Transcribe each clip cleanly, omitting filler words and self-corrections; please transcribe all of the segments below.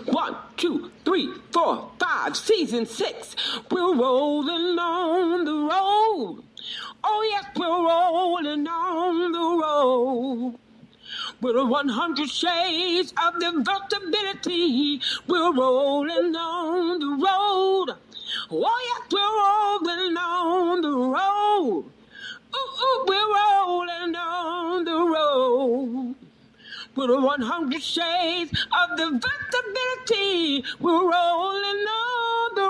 1, 2, 3, 4, 5, season 6. We're rolling on the road. Oh yes, we're rolling on the road. We're 100 shades of invertibility. We're rolling on the road. Oh yes, we're rolling on the road. Ooh, ooh, we're rolling on the road. We're 100 shades of the invertibility. We're rolling on the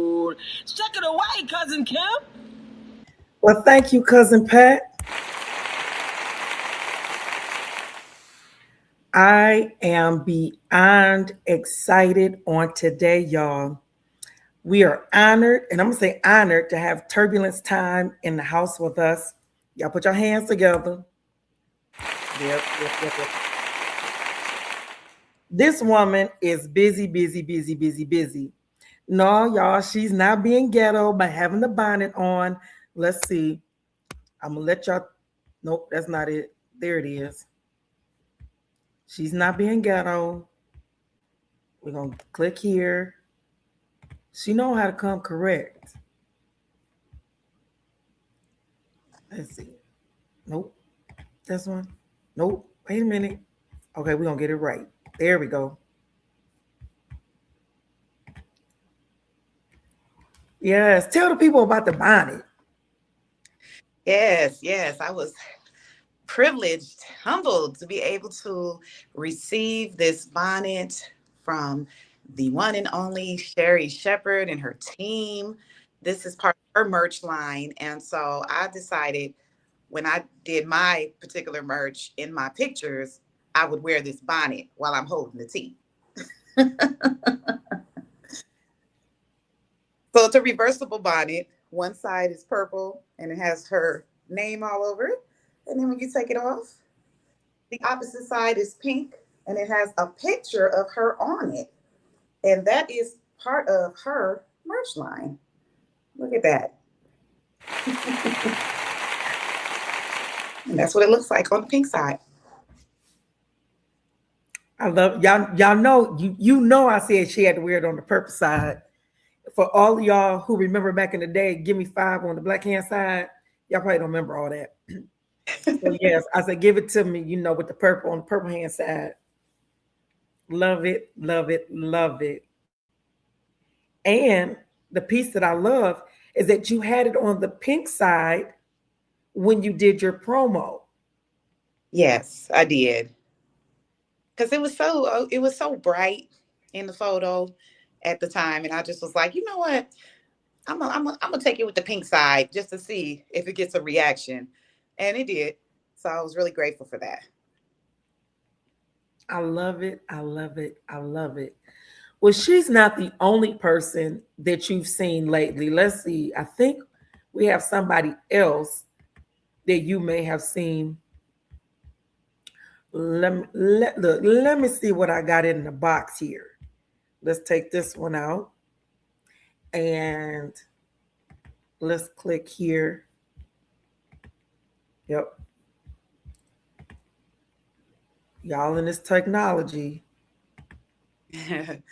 road. Check it away, Cousin Kim. Well, thank you, Cousin Pat. I am beyond excited on today, y'all. We are honored, and I'm going to say honored, to have Turbulence Tyme in the house with us. Y'all put your hands together. Yep. This woman is busy. No, y'all, she's not being ghetto by having the bonnet on. Let's see. I'm going to let y'all. Nope, that's not it. There it is. She's not being ghetto. We're going to click here. She know how to come correct. Let's see. Nope. This one. Nope. Wait a minute. Okay, we're going to get it right. There we go. Yes. Tell the people about the bonnet. Yes. I was privileged, humbled to be able to receive this bonnet from the one and only Sherry Shepherd and her team. This is part of her merch line. And so I decided when I did my particular merch in my pictures, I would wear this bonnet while I'm holding the tea. So it's a reversible bonnet. One side is purple and it has her name all over it. And then when you take it off, the opposite side is pink and it has a picture of her on it. And that is part of her merch line. Look at that. And that's what it looks like on the pink side. I love y'all. Y'all know you know I said she had to wear it on the purple side. For all of y'all who remember back in the day, give me 5 on the black hand side. Y'all probably don't remember all that. So yes, I said give it to me, with the purple on the purple hand side. Love it. And the piece that I love is that you had it on the pink side when you did your promo. Yes, I did. Because it was so bright in the photo at the time. And I just was like, you know what? I'm gonna take it with the pink side just to see if it gets a reaction. And it did. So I was really grateful for that. I love it. Well, she's not the only person that you've seen lately. Let's see. I think we have somebody else that you may have seen. Let me see what I got in the box here. Let's take this one out. And let's click here. Yep. Y'all in this technology. Here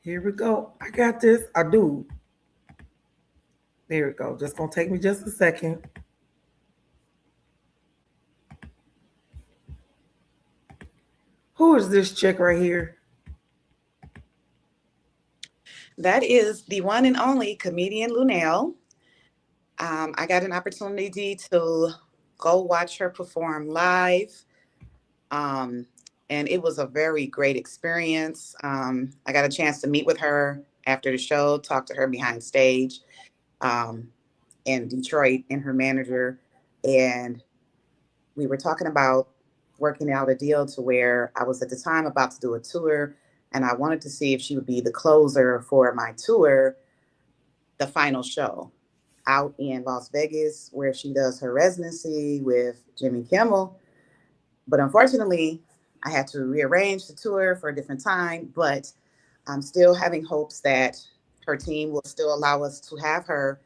we go. I got this. I do. There we go. Just gonna take me just a second. Who is this chick right here? That is the one and only comedian Lunel. I got an opportunity to go watch her perform live. And it was a very great experience. I got a chance to meet with her after the show, talk to her behind stage in Detroit and her manager. And we were talking about working out a deal to where I was at the time about to do a tour. And I wanted to see if she would be the closer for my tour, the final show out in Las Vegas, where she does her residency with Jimmy Kimmel. But unfortunately, I had to rearrange the tour for a different time, but I'm still having hopes that her team will still allow us to have her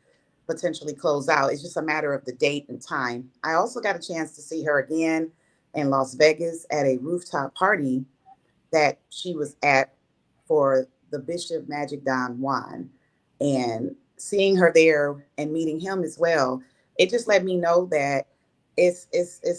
potentially close out. It's just a matter of the date and time. I also got a chance to see her again in Las Vegas at a rooftop party that she was at for the Bishop Magic Don Juan. And seeing her there and meeting him as well, it just let me know that it's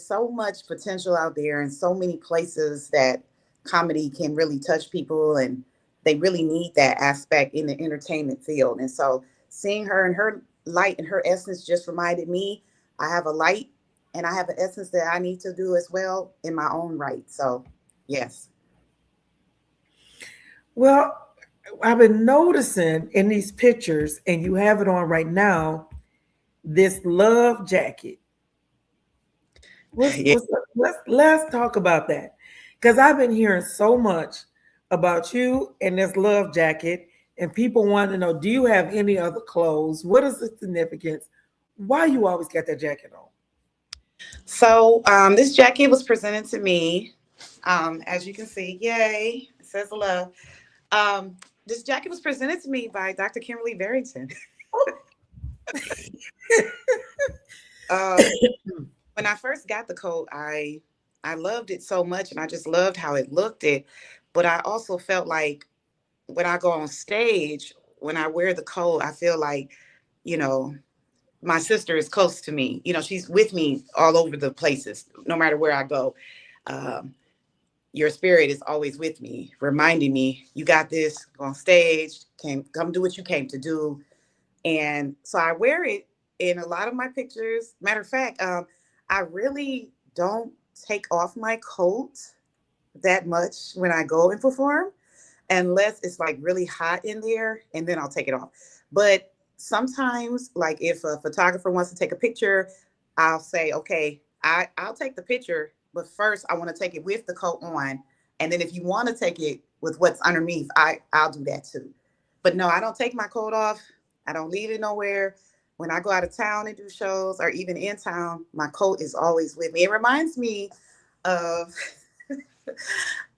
so much potential out there and so many places that comedy can really touch people, and they really need that aspect in the entertainment field. And so seeing her and her light and her essence just reminded me I have a light and I have an essence that I need to do as well in my own right. So yes. Well, I've been noticing in these pictures, and you have it on right now, this love jacket. Yeah. Let's talk about that, because I've been hearing so much about you and this love jacket, and people want to know: do you have any other clothes? What is the significance? Why you always got that jacket on? So this jacket was presented to me. As you can see, yay, it says love. This jacket was presented to me by Dr. Kimberly Barrington. um, when I first got the coat, I loved it so much, and I just loved how it looked. But I also felt like when I go on stage, when I wear the coat, I feel like, you know, my sister is close to me. You know, she's with me all over the places, no matter where I go. Um, your spirit is always with me, reminding me, you got this, go on stage, come do what you came to do. And so I wear it in a lot of my pictures. Matter of fact, I really don't take off my coat that much when I go and perform, unless it's like really hot in there, and then I'll take it off. But sometimes, like if a photographer wants to take a picture, I'll say, okay, I'll take the picture, but first I want to take it with the coat on. And then if you want to take it with what's underneath, I'll do that too. But no, I don't take my coat off. I don't leave it nowhere. When I go out of town and do shows, or even in town, my coat is always with me. It reminds me of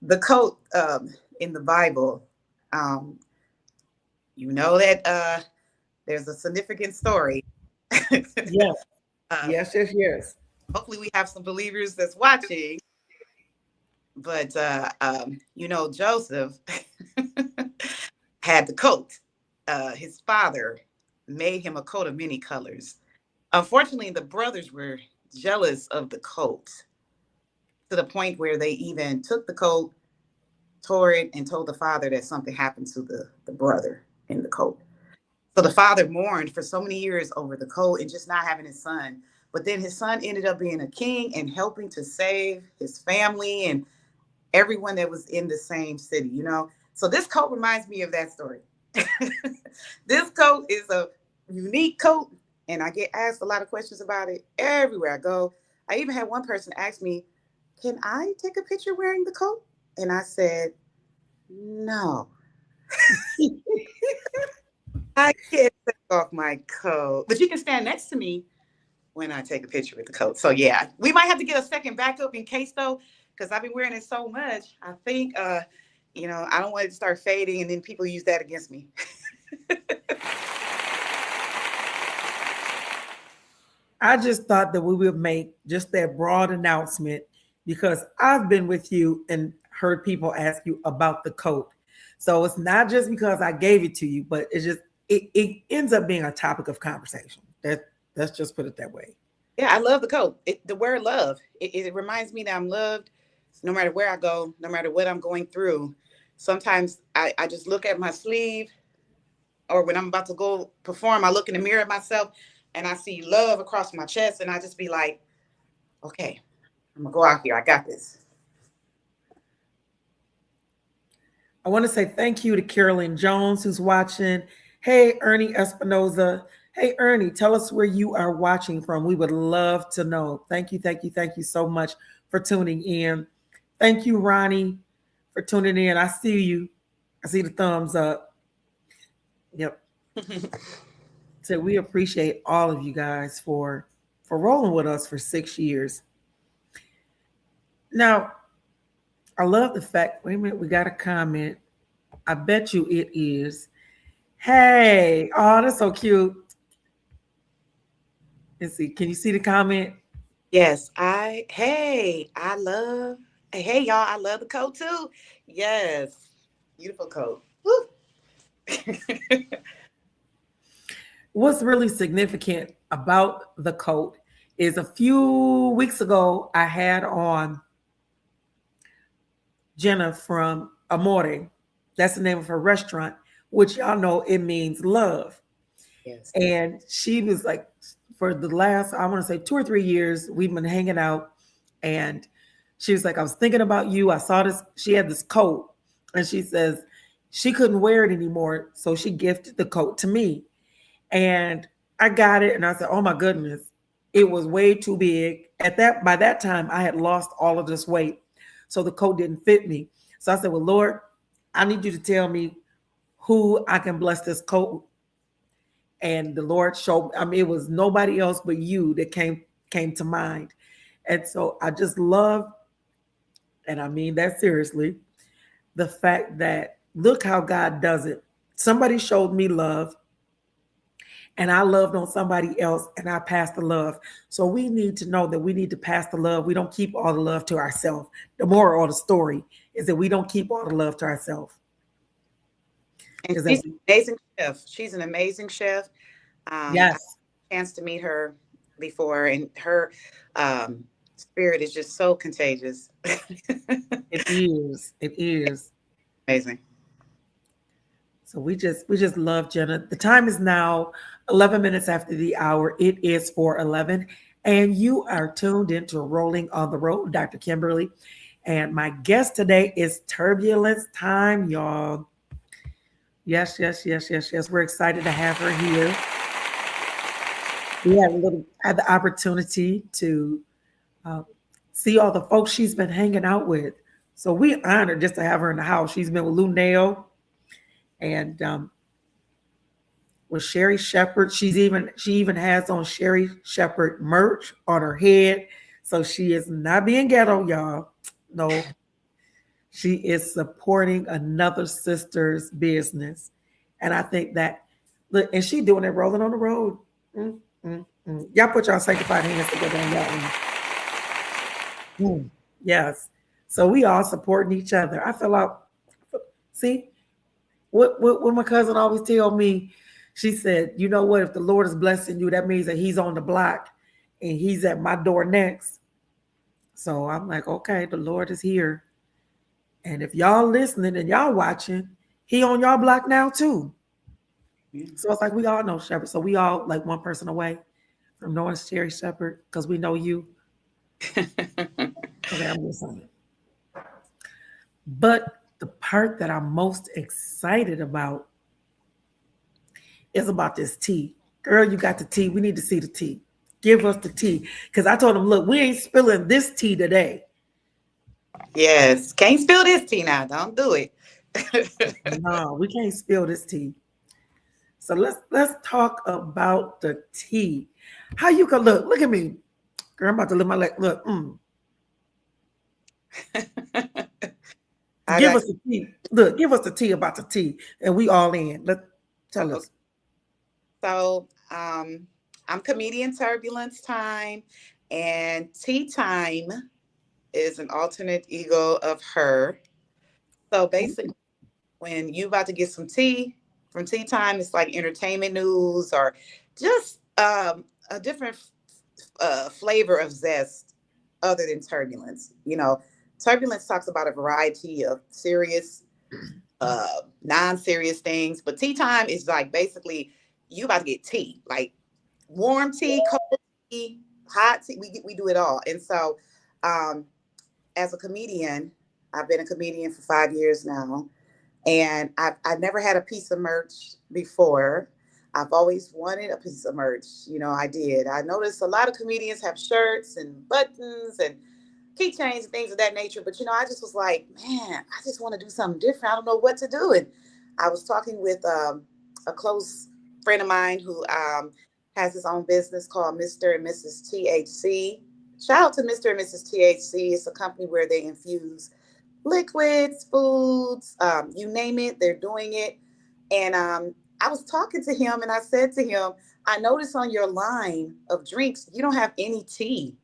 the coat in the Bible. Um, you know that there's a significant story. Yes, uh, yes. hopefully, we have some believers that's watching. But you know, Joseph had the coat. His father made him a coat of many colors. Unfortunately, the brothers were jealous of the coat to the point where they even took the coat, tore it, and told the father that something happened to the brother in the coat. So the father mourned for so many years over the coat and just not having his son. But then his son ended up being a king and helping to save his family and everyone that was in the same city, you know? So this coat reminds me of that story. This coat is a unique coat, and I get asked a lot of questions about it everywhere I go. I even had one person ask me, can I take a picture wearing the coat? And I said, no, I can't take off my coat, but you can stand next to me when I take a picture with the coat. So yeah, we might have to get a second backup in case though, because I've been wearing it so much. I think, you know, I don't want it to start fading and then people use that against me. I just thought that we would make just that broad announcement, because I've been with you and heard people ask you about the coat. So it's not just because I gave it to you, but it's just it ends up being a topic of conversation. Let's just put it that way. Yeah, I love the coat. The word love, it reminds me that I'm loved no matter where I go, no matter what I'm going through. Sometimes I just look at my sleeve, or when I'm about to go perform, I look in the mirror at myself and I see love across my chest, and I just be like, okay, I'm gonna go out here. I got this. I want to say thank you to Carolyn Jones, who's watching. Hey, Ernie Espinoza. Hey, Ernie, tell us where you are watching from. We would love to know. Thank you so much for tuning in. Thank you, Ronnie, for tuning in. I see you. I see the thumbs up. Yep. So we appreciate all of you guys for rolling with us for 6 years. Now, I love the fact, wait a minute, we got a comment. I bet you it is. Hey, oh, that's so cute. Let's see. Can you see the comment? Yes, hey y'all, I love the coat too. Yes, beautiful coat. Woo. What's really significant about the coat is a few weeks ago, I had on Jenna from Amore. That's the name of her restaurant, which y'all know it means love. Yes. And she was like, for the last, I want to say 2 or 3 years, we've been hanging out. And she was like, I was thinking about you. I saw this, she had this coat. And she says she couldn't wear it anymore. So she gifted the coat to me. And I got it and I said, "Oh my goodness, it was way too big." By that time I had lost all of this weight. So the coat didn't fit me. So I said, "Well, Lord, I need you to tell me who I can bless this coat." And the Lord showed, I mean, it was nobody else but you that came to mind. And so I just love, and I mean that seriously, the fact that look how God does it. Somebody showed me love and I loved on somebody else and I passed the love. So we need to know that we need to pass the love. We don't keep all the love to ourselves. The moral of the story is that we don't keep all the love to ourselves. And Is that she's an amazing chef. She's an amazing chef. I had yes, a chance to meet her before, and her spirit is just so contagious. it is. It is. Amazing. So we just love Jenna. The time is now 11 minutes after the hour. It is 4:11, and you are tuned into Rolling on the Road, Dr. Kimberly. And my guest today is Turbulence Time, y'all. Yes, yes, yes, yes, yes. We're excited to have her here. We had the opportunity to uh, see all the folks she's been hanging out with. So we honored just to have her in the house. She's been with Lou Nail and with Sherry Shepherd. She even has on Sherry Shepherd merch on her head. So she is not being ghetto, y'all. No, she is supporting another sister's business. And I think that look, and she doing it rolling on the road. Mm, Y'all put y'all sanctified hands together on that one. Yes. So we all supporting each other. I feel like, see, what my cousin always tell me, she said, you know what, if the Lord is blessing you, that means that he's on the block and he's at my door next. So I'm like, okay, the Lord is here. And if y'all listening and y'all watching, he on y'all block now too. Yeah. So it's like we all know Shepherd. So we all like one person away from knowing Sherry Shepherd because we know you. Okay, I'm just saying. But the part that I'm most excited about is about this tea. Girl, you got the tea. We need to see the tea. Give us the tea. Because I told him, look, we ain't spilling this tea today. Yes. Can't spill this tea now. Don't do it. No, we can't spill this tea. So let's talk about the tea. How you can look at me. Girl, I'm about to live my leg. Look, I give got us the tea. Look, give us the tea about the tea. And we all in. Let tell okay. us. So I'm comedian Turbulence Time, and Tea Time is an alternate ego of her. So basically, when you about to get some tea from Tea Time, it's like entertainment news or just a different flavor of zest other than turbulence. Turbulence talks about a variety of serious, non-serious things, but tea time is like basically you about to get tea, like warm tea, cold tea, hot tea. We do it all, and so um, as a comedian, I've been a comedian for 5 years now, and I've never had a piece of merch before. I've always wanted a piece of merch. I did. I noticed a lot of comedians have shirts and buttons and keychains and things of that nature. But I just was like, man, I just want to do something different. I don't know what to do. And I was talking with a close friend of mine who has his own business called Mr. and Mrs. THC. Shout out to Mr. and Mrs. THC. It's a company where they infuse liquids, foods, you name it, they're doing it. And I was talking to him and I said to him, I noticed on your line of drinks, you don't have any tea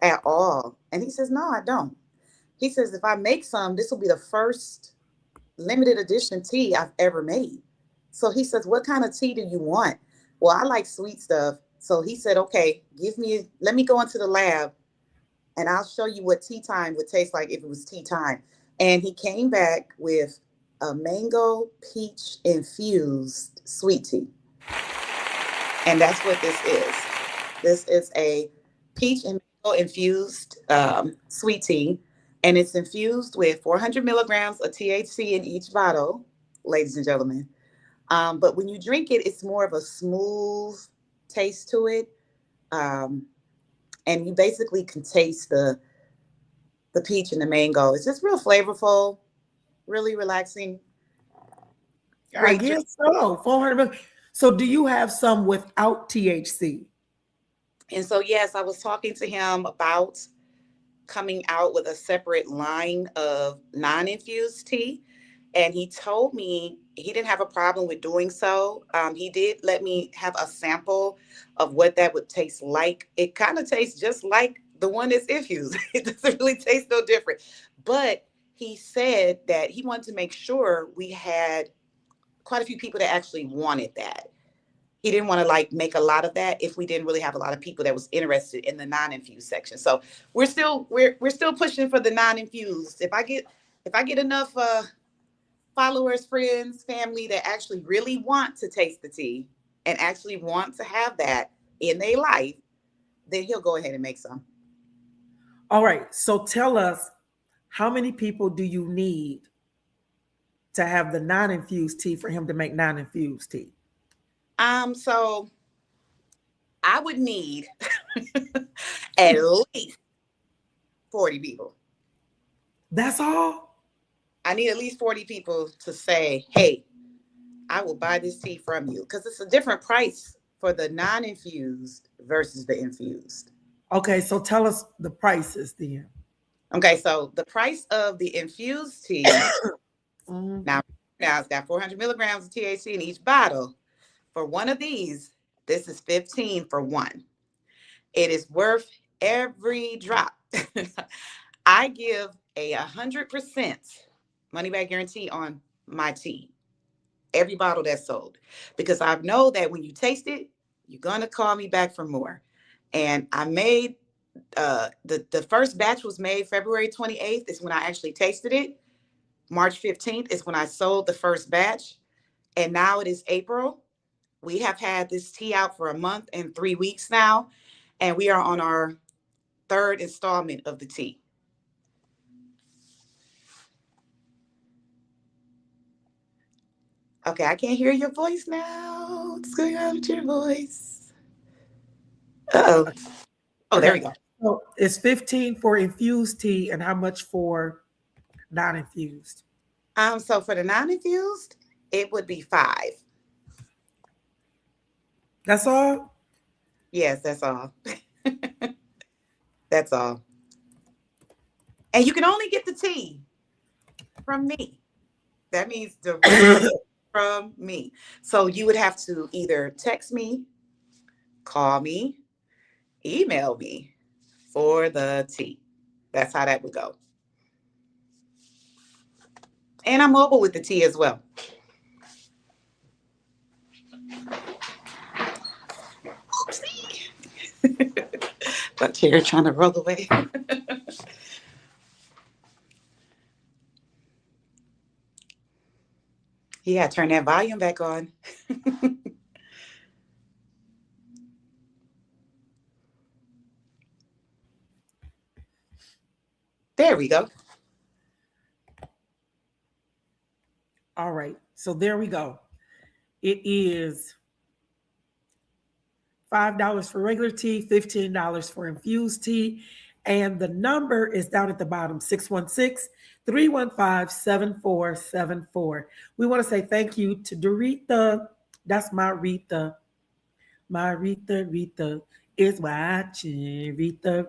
at all. And he says, no, I don't. He says, if I make some, this will be the first limited edition tea I've ever made. So he says, what kind of tea do you want? Well, I like sweet stuff. So he said, okay, let me go into the lab and I'll show you what tea time would taste like if it was tea time. And he came back with a mango peach infused sweet tea. And that's what this is. This is a peach and mango infused sweet tea. And it's infused with 400 milligrams of THC in each bottle, ladies and gentlemen. But when you drink it, it's more of a smooth taste to it. And you basically can taste the peach and the mango. It's just real flavorful, really relaxing. I guess so. 400. So do you have some without THC? And so, yes, I was talking to him about coming out with a separate line of non-infused tea. And he told me he didn't have a problem with doing so. He did let me have a sample of what that would taste like. It kind of tastes just like the one that's infused. It doesn't really taste no different. But he said that he wanted to make sure we had quite a few people that actually wanted that. He didn't want to like make a lot of that if we didn't really have a lot of people that was interested in the non-infused section. So we're still pushing for the non-infused. If I get enough followers, friends, family that actually really want to taste the tea and actually want to have that in their life, then he'll go ahead and make some. All right. So tell us, how many people do you need to have the non-infused tea for him to make non-infused tea? So I would need at least 40 people. That's all? I need at least 40 people to say, hey, I will buy this tea from you, because it's a different price for the non-infused versus the infused. Okay, so tell us the prices then. Okay, so the price of the infused tea, now it's got 400 milligrams of THC in each bottle. For one of these, this is 15 for one. It is worth every drop. I give a 100% money back guarantee on my tea, every bottle that's sold, because I know that when you taste it, you're gonna call me back for more. And I made the first batch was made February 28th is when I actually tasted it. March 15th is when I sold the first batch, and now it is April. We have had this tea out for a month and 3 weeks now, and we are on our third installment of the tea. Okay, I can't hear your voice now. What's going on with your voice? Uh-oh. Oh, there we go. So it's 15 for infused tea, and how much for non-infused? So for the non-infused, it would be 5. That's all? Yes, that's all. That's all. And you can only get the tea from me. That means directly from me. So you would have to either text me, call me, email me for the tea. That's how that would go. And I'm mobile with the tea as well. Oopsie. My chair trying to roll away. Yeah, turn that volume back on. There we go. All right. So there we go. It is $5 for regular tea, $15 for infused tea. And the number is down at the bottom, 616-315-7474. We want to say thank you to Dorita. That's my Rita. My Rita is watching. Rita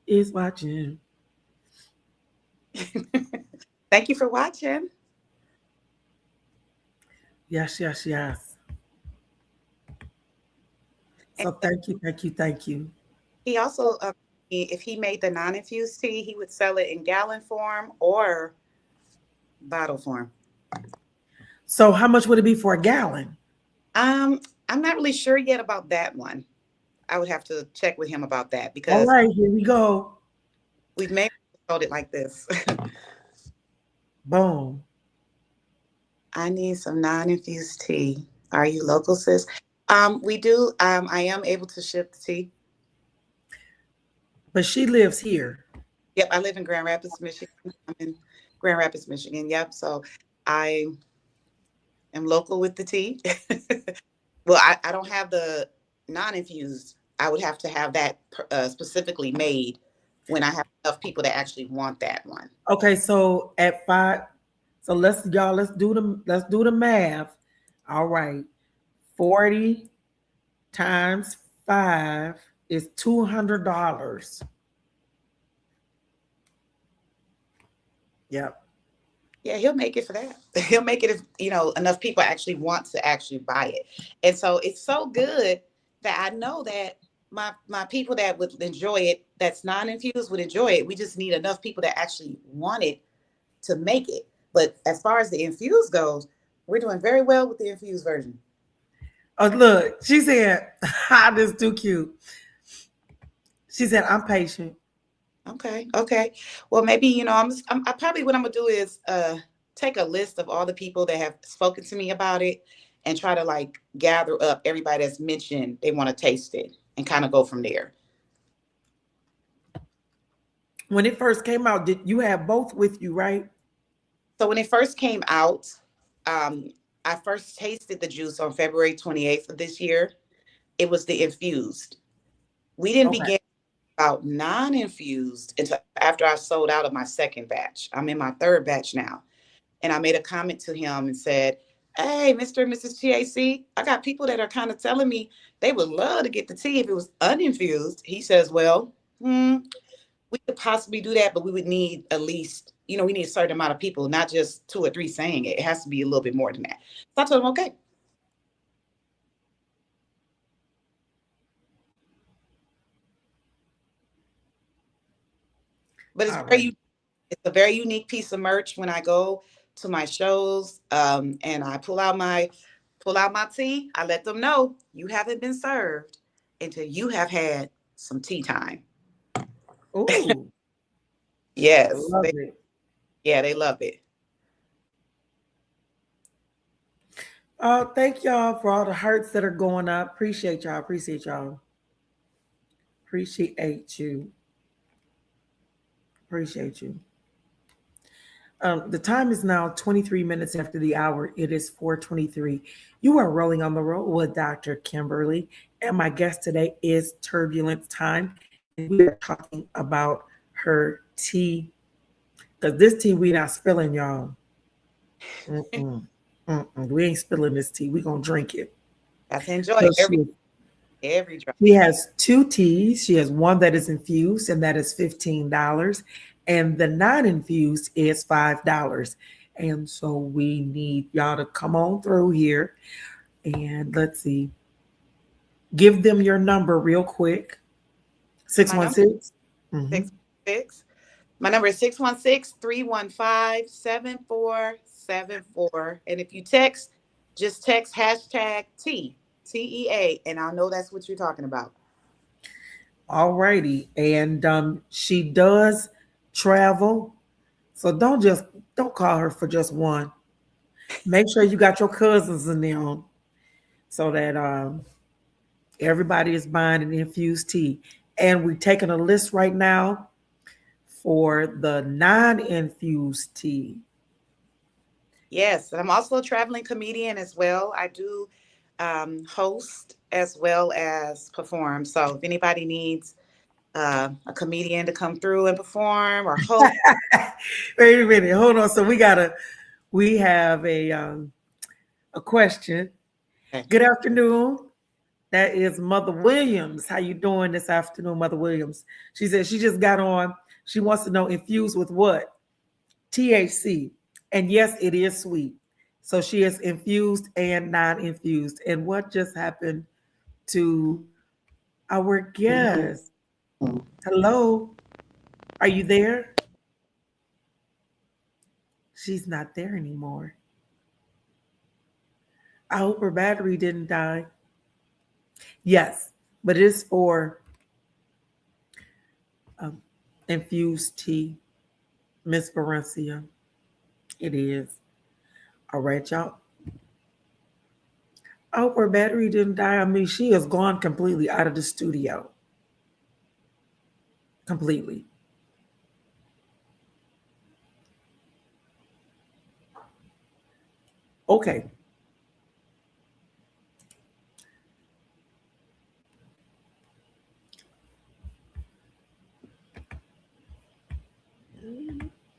is watching. Thank you for watching. Yes. So thank you. He also if he made the non-infused tea, he would sell it in gallon form or bottle form. So how much would it be for a gallon? I'm not really sure yet about that one. I would have to check with him about that All because right, here we go. we've mainly sold it like this. Boom. I need some non-infused tea. Are you local, sis? We do. I am able to ship the tea. But she lives here. Yep, I live in Grand Rapids, Michigan. I'm in Grand Rapids, Michigan. Yep. So I am local with the tea. Well, I don't have the non-infused. I would have to have that specifically made when I have enough people that actually want that one. Okay, so at 5, so let's do the math. All right. 40 times 5 is $200. Yep. Yeah, he'll make it for that. He'll make it if, enough people actually want to actually buy it. And so it's so good that I know that my people that would enjoy it, that's non-infused, would enjoy it. We just need enough people that actually want it to make it. But as far as the infused goes, we're doing very well with the infused version. Oh, look, she said, this is too cute. She said, I'm patient. Okay. Well, maybe, I probably what I'm gonna do is take a list of all the people that have spoken to me about it and try to like gather up everybody that's mentioned they want to taste it and kind of go from there. When it first came out, did you have both with you, right? So when it first came out, I first tasted the juice on February 28th of this year. It was the infused. We didn't begin about non-infused until after I sold out of my second batch. I'm in my third batch now. And I made a comment to him and said, hey, Mr. and Mrs. TAC, I got people that are kind of telling me they would love to get the tea if it was uninfused. He says, well, we could possibly do that, but we would need at least, we need a certain amount of people, not just 2 or 3 saying it. It has to be a little bit more than that. So I told him, okay. But it's a very unique piece of merch when I go to my shows and I pull out my tea. I let them know you haven't been served until you have had some tea time. Oh, yes. Love it. Yeah, they love it. Thank y'all for all the hearts that are going up. Appreciate y'all. Appreciate you. Appreciate you. The time is now 23 minutes after the hour. It is 4:23. You are rolling on the road with Dr. Kimberly, and my guest today is Turbulence Tyme. And we are talking about her tea, because this tea we not spilling, y'all. We ain't spilling this tea. We gonna drink it. That's enjoy every drop. She has 2 teas. She has one that is infused, and that is $15. And the non-infused is $5. And so we need y'all to come on through here. And let's see. Give them your number real quick. 616. 616. My number is 616-315-7474. And if you text, just text hashtag TEA, and I'll know that's what you're talking about. All righty. And she does travel. So don't call her for just one. Make sure you got your cousins in there so that everybody is buying an infused tea. And we're taking a list right now for the non-infused tea. Yes, and I'm also a traveling comedian as well. I do host as well as perform. So if anybody needs a comedian to come through and perform or host. Wait a minute, hold on. So we have a question. Okay. Good afternoon. That is Mother Williams. How you doing this afternoon, Mother Williams? She said she just got on. She wants to know infused with what? THC. And yes, it is sweet. So she is infused and non-infused. And what just happened to our guest? Hello? Are you there? She's not there anymore. I hope her battery didn't die. Yes, but it is for infused tea, Miss Valencia. It is. All right, y'all. I hope her battery didn't die. I mean, she has gone completely out of the studio. Completely. Okay.